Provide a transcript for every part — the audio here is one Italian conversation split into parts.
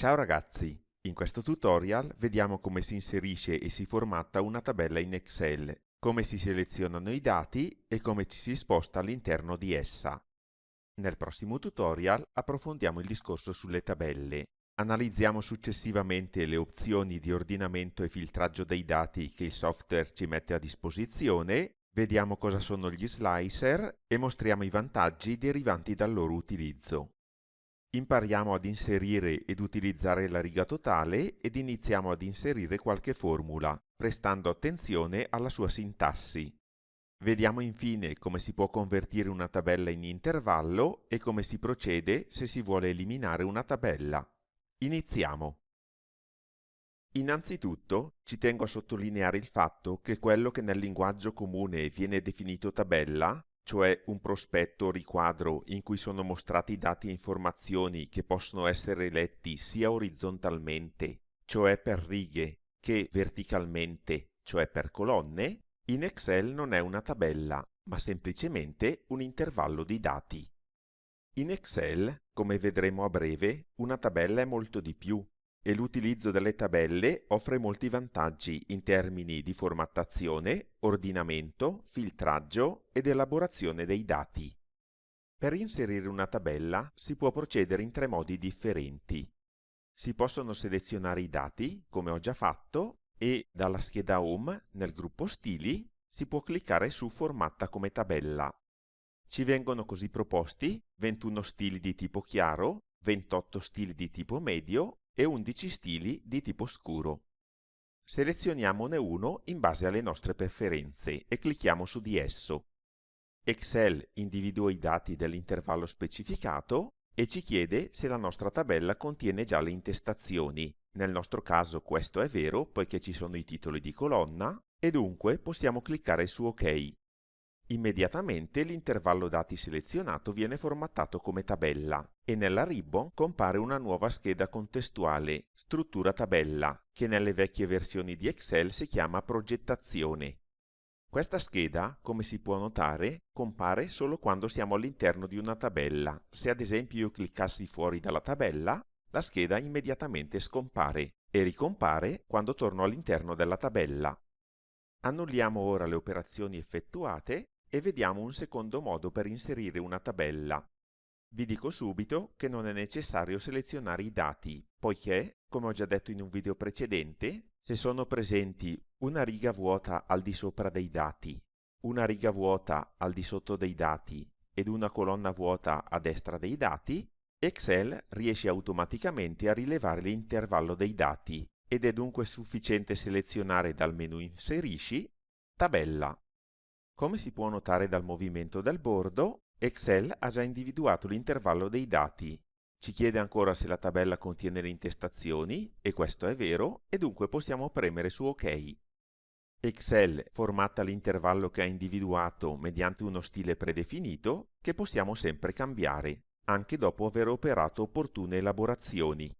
Ciao ragazzi, in questo tutorial vediamo come si inserisce e si formata una tabella in Excel, come si selezionano i dati e come ci si sposta all'interno di essa. Nel prossimo tutorial approfondiamo il discorso sulle tabelle. Analizziamo successivamente le opzioni di ordinamento e filtraggio dei dati che il software ci mette a disposizione, vediamo cosa sono gli slicer e mostriamo i vantaggi derivanti dal loro utilizzo. Impariamo ad inserire ed utilizzare la riga totale ed iniziamo ad inserire qualche formula, prestando attenzione alla sua sintassi. Vediamo infine come si può convertire una tabella in intervallo e come si procede se si vuole eliminare una tabella. Iniziamo! Innanzitutto ci tengo a sottolineare il fatto che quello che nel linguaggio comune viene definito tabella, cioè un prospetto o riquadro in cui sono mostrati dati e informazioni che possono essere letti sia orizzontalmente, cioè per righe, che verticalmente, cioè per colonne, in Excel non è una tabella, ma semplicemente un intervallo di dati. In Excel, come vedremo a breve, una tabella è molto di più e l'utilizzo delle tabelle offre molti vantaggi in termini di formattazione, ordinamento, filtraggio ed elaborazione dei dati. Per inserire una tabella si può procedere in tre modi differenti. Si possono selezionare i dati, come ho già fatto, e dalla scheda Home, nel gruppo Stili, si può cliccare su Formatta come tabella. Ci vengono così proposti 21 stili di tipo chiaro, 28 stili di tipo medio e 11 stili di tipo scuro. Selezioniamone uno in base alle nostre preferenze e clicchiamo su di esso. Excel individua i dati dell'intervallo specificato e ci chiede se la nostra tabella contiene già le intestazioni. Nel nostro caso questo è vero poiché ci sono i titoli di colonna e dunque possiamo cliccare su OK. Immediatamente l'intervallo dati selezionato viene formattato come tabella e nella ribbon compare una nuova scheda contestuale, struttura tabella, che nelle vecchie versioni di Excel si chiama progettazione. Questa scheda, come si può notare, compare solo quando siamo all'interno di una tabella. Se ad esempio io cliccassi fuori dalla tabella, la scheda immediatamente scompare e ricompare quando torno all'interno della tabella. Annulliamo ora le operazioni effettuate e vediamo un secondo modo per inserire una tabella. Vi dico subito che non è necessario selezionare i dati, poiché, come ho già detto in un video precedente, se sono presenti una riga vuota al di sopra dei dati, una riga vuota al di sotto dei dati ed una colonna vuota a destra dei dati, Excel riesce automaticamente a rilevare l'intervallo dei dati ed è dunque sufficiente selezionare dal menu Inserisci Tabella. Come si può notare dal movimento del bordo, Excel ha già individuato l'intervallo dei dati. Ci chiede ancora se la tabella contiene le intestazioni, e questo è vero, e dunque possiamo premere su OK. Excel formatta l'intervallo che ha individuato mediante uno stile predefinito che possiamo sempre cambiare, anche dopo aver operato opportune elaborazioni.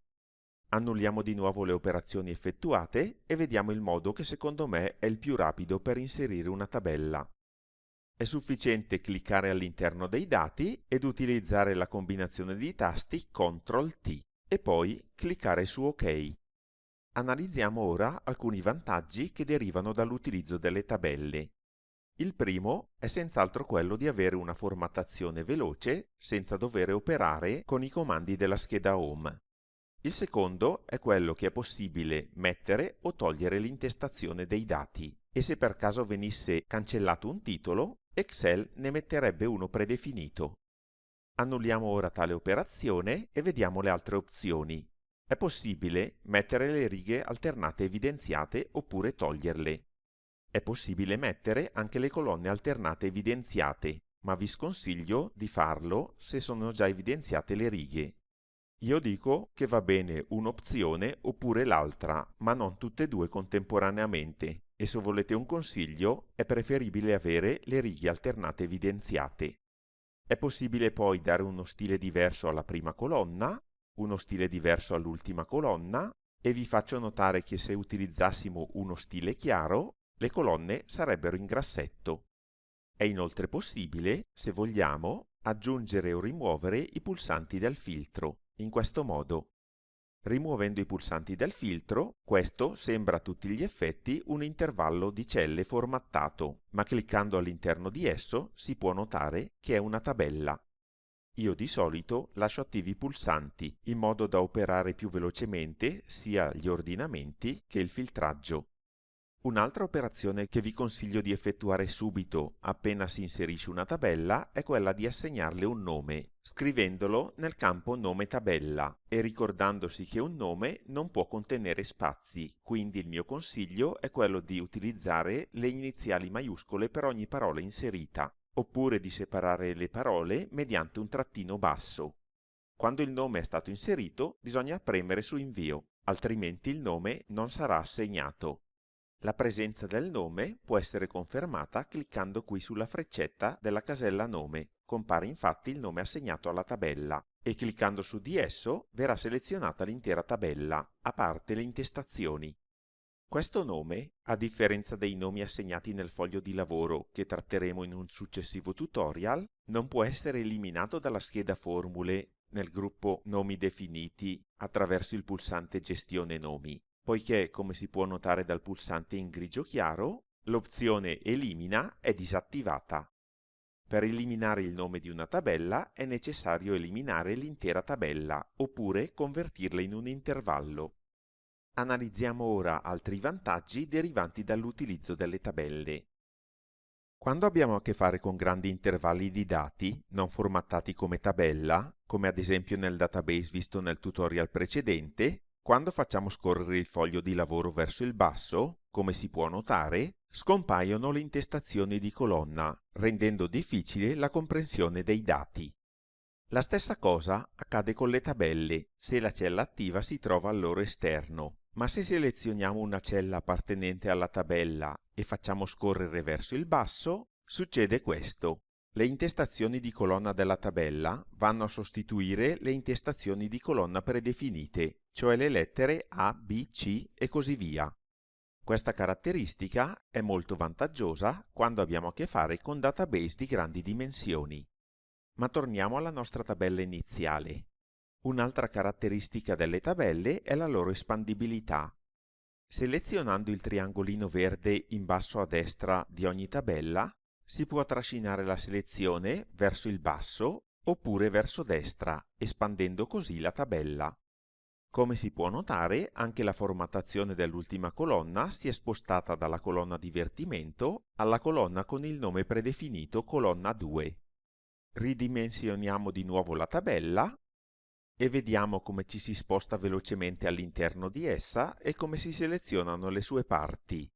Annulliamo di nuovo le operazioni effettuate e vediamo il modo che secondo me è il più rapido per inserire una tabella. È sufficiente cliccare all'interno dei dati ed utilizzare la combinazione di tasti CTRL-T e poi cliccare su OK. Analizziamo ora alcuni vantaggi che derivano dall'utilizzo delle tabelle. Il primo è senz'altro quello di avere una formattazione veloce senza dover operare con i comandi della scheda Home. Il secondo è quello che è possibile mettere o togliere l'intestazione dei dati e se per caso venisse cancellato un titolo, Excel ne metterebbe uno predefinito. Annulliamo ora tale operazione e vediamo le altre opzioni. È possibile mettere le righe alternate evidenziate oppure toglierle. È possibile mettere anche le colonne alternate evidenziate, ma vi sconsiglio di farlo se sono già evidenziate le righe. Io dico che va bene un'opzione oppure l'altra, ma non tutte e due contemporaneamente, e se volete un consiglio è preferibile avere le righe alternate evidenziate. È possibile poi dare uno stile diverso alla prima colonna, uno stile diverso all'ultima colonna, e vi faccio notare che se utilizzassimo uno stile chiaro, le colonne sarebbero in grassetto. È inoltre possibile, se vogliamo, aggiungere o rimuovere i pulsanti del filtro, in questo modo. Rimuovendo i pulsanti del filtro, questo sembra a tutti gli effetti un intervallo di celle formattato, ma cliccando all'interno di esso si può notare che è una tabella. Io di solito lascio attivi i pulsanti, in modo da operare più velocemente sia gli ordinamenti che il filtraggio. Un'altra operazione che vi consiglio di effettuare subito appena si inserisce una tabella è quella di assegnarle un nome, scrivendolo nel campo nome tabella e ricordandosi che un nome non può contenere spazi, quindi il mio consiglio è quello di utilizzare le iniziali maiuscole per ogni parola inserita, oppure di separare le parole mediante un trattino basso. Quando il nome è stato inserito, bisogna premere su invio, altrimenti il nome non sarà assegnato. La presenza del nome può essere confermata cliccando qui sulla freccetta della casella nome. Compare infatti il nome assegnato alla tabella e cliccando su di esso verrà selezionata l'intera tabella, a parte le intestazioni. Questo nome, a differenza dei nomi assegnati nel foglio di lavoro che tratteremo in un successivo tutorial, non può essere eliminato dalla scheda formule nel gruppo nomi definiti attraverso il pulsante gestione nomi, poiché, come si può notare dal pulsante in grigio chiaro, l'opzione elimina è disattivata. Per eliminare il nome di una tabella è necessario eliminare l'intera tabella oppure convertirla in un intervallo. Analizziamo ora altri vantaggi derivanti dall'utilizzo delle tabelle. Quando abbiamo a che fare con grandi intervalli di dati, non formattati come tabella, come ad esempio nel database visto nel tutorial precedente, quando facciamo scorrere il foglio di lavoro verso il basso, come si può notare, scompaiono le intestazioni di colonna, rendendo difficile la comprensione dei dati. La stessa cosa accade con le tabelle, se la cella attiva si trova al loro esterno, ma se selezioniamo una cella appartenente alla tabella e facciamo scorrere verso il basso, succede questo. Le intestazioni di colonna della tabella vanno a sostituire le intestazioni di colonna predefinite, cioè le lettere A, B, C e così via. Questa caratteristica è molto vantaggiosa quando abbiamo a che fare con database di grandi dimensioni. Ma torniamo alla nostra tabella iniziale. Un'altra caratteristica delle tabelle è la loro espandibilità. Selezionando il triangolino verde in basso a destra di ogni tabella, si può trascinare la selezione verso il basso oppure verso destra, espandendo così la tabella. Come si può notare, anche la formattazione dell'ultima colonna si è spostata dalla colonna divertimento alla colonna con il nome predefinito colonna 2. Ridimensioniamo di nuovo la tabella e vediamo come ci si sposta velocemente all'interno di essa e come si selezionano le sue parti.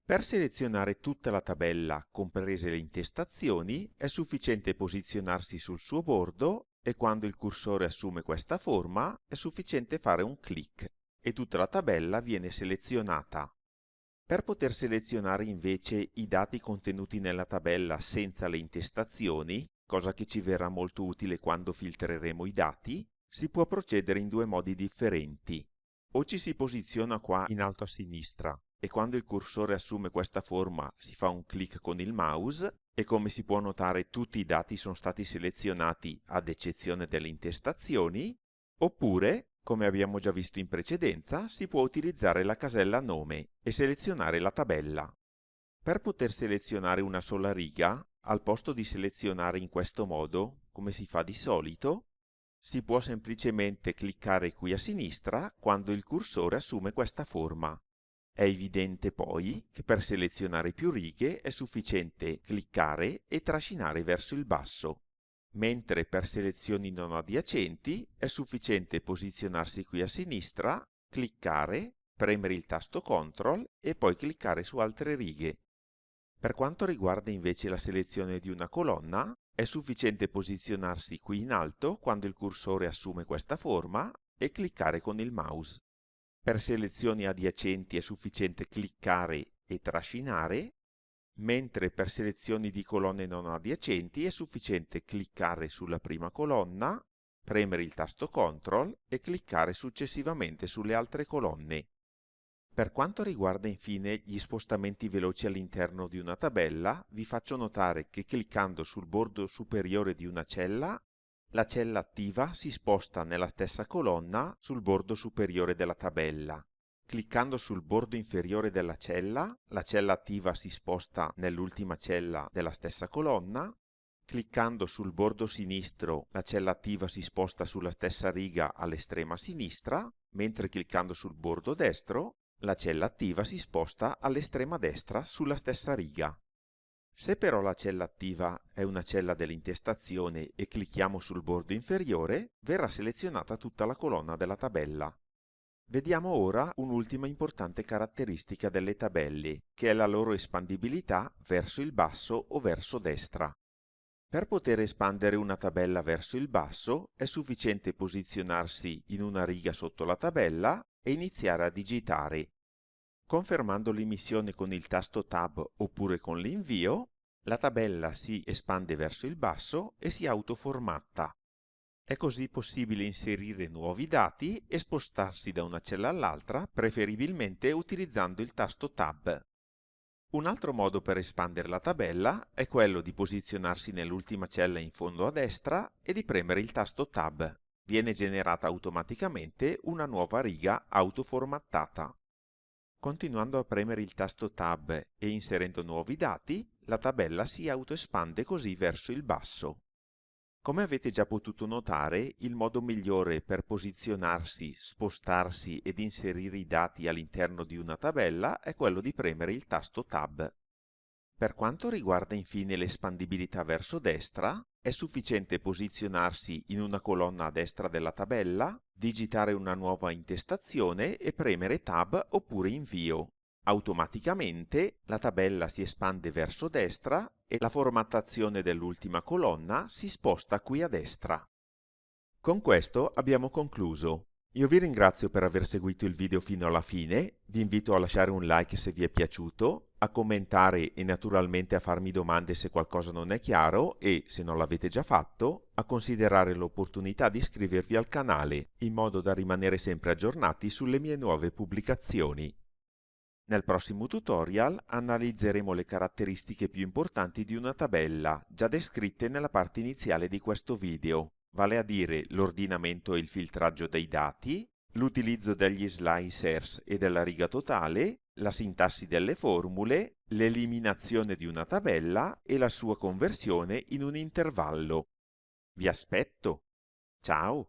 Per selezionare tutta la tabella, comprese le intestazioni, è sufficiente posizionarsi sul suo bordo e quando il cursore assume questa forma è sufficiente fare un clic e tutta la tabella viene selezionata. Per poter selezionare invece i dati contenuti nella tabella senza le intestazioni, cosa che ci verrà molto utile quando filtreremo i dati, si può procedere in due modi differenti. O ci si posiziona qua in alto a sinistra e quando il cursore assume questa forma si fa un clic con il mouse e come si può notare tutti i dati sono stati selezionati ad eccezione delle intestazioni, oppure, come abbiamo già visto in precedenza, si può utilizzare la casella nome e selezionare la tabella. Per poter selezionare una sola riga, al posto di selezionare in questo modo, come si fa di solito, si può semplicemente cliccare qui a sinistra quando il cursore assume questa forma. È evidente poi che per selezionare più righe è sufficiente cliccare e trascinare verso il basso, mentre per selezioni non adiacenti è sufficiente posizionarsi qui a sinistra, cliccare, premere il tasto CTRL e poi cliccare su altre righe. Per quanto riguarda invece la selezione di una colonna, è sufficiente posizionarsi qui in alto quando il cursore assume questa forma e cliccare con il mouse. Per selezioni adiacenti è sufficiente cliccare e trascinare, mentre per selezioni di colonne non adiacenti è sufficiente cliccare sulla prima colonna, premere il tasto CTRL e cliccare successivamente sulle altre colonne. Per quanto riguarda infine gli spostamenti veloci all'interno di una tabella, vi faccio notare che cliccando sul bordo superiore di una cella la cella attiva si sposta nella stessa colonna sul bordo superiore della tabella. Cliccando sul bordo inferiore della cella, la cella attiva si sposta nell'ultima cella della stessa colonna. Cliccando sul bordo sinistro, la cella attiva si sposta sulla stessa riga all'estrema sinistra, mentre cliccando sul bordo destro, la cella attiva si sposta all'estrema destra sulla stessa riga. Se però la cella attiva è una cella dell'intestazione e clicchiamo sul bordo inferiore, verrà selezionata tutta la colonna della tabella. Vediamo ora un'ultima importante caratteristica delle tabelle, che è la loro espandibilità verso il basso o verso destra. Per poter espandere una tabella verso il basso è sufficiente posizionarsi in una riga sotto la tabella e iniziare a digitare. Confermando l'immissione con il tasto Tab oppure con l'invio, la tabella si espande verso il basso e si autoformatta. È così possibile inserire nuovi dati e spostarsi da una cella all'altra, preferibilmente utilizzando il tasto Tab. Un altro modo per espandere la tabella è quello di posizionarsi nell'ultima cella in fondo a destra e di premere il tasto Tab. Viene generata automaticamente una nuova riga autoformattata. Continuando a premere il tasto Tab e inserendo nuovi dati, la tabella si autoespande così verso il basso. Come avete già potuto notare, il modo migliore per posizionarsi, spostarsi ed inserire i dati all'interno di una tabella è quello di premere il tasto Tab. Per quanto riguarda infine l'espandibilità verso destra, è sufficiente posizionarsi in una colonna a destra della tabella, digitare una nuova intestazione e premere Tab oppure Invio. Automaticamente la tabella si espande verso destra e la formattazione dell'ultima colonna si sposta qui a destra. Con questo abbiamo concluso. Io vi ringrazio per aver seguito il video fino alla fine, vi invito a lasciare un like se vi è piaciuto, a commentare e naturalmente a farmi domande se qualcosa non è chiaro e, se non l'avete già fatto, a considerare l'opportunità di iscrivervi al canale, in modo da rimanere sempre aggiornati sulle mie nuove pubblicazioni. Nel prossimo tutorial analizzeremo le caratteristiche più importanti di una tabella, già descritte nella parte iniziale di questo video, vale a dire l'ordinamento e il filtraggio dei dati, l'utilizzo degli slicers e della riga totale, la sintassi delle formule, l'eliminazione di una tabella e la sua conversione in un intervallo. Vi aspetto! Ciao!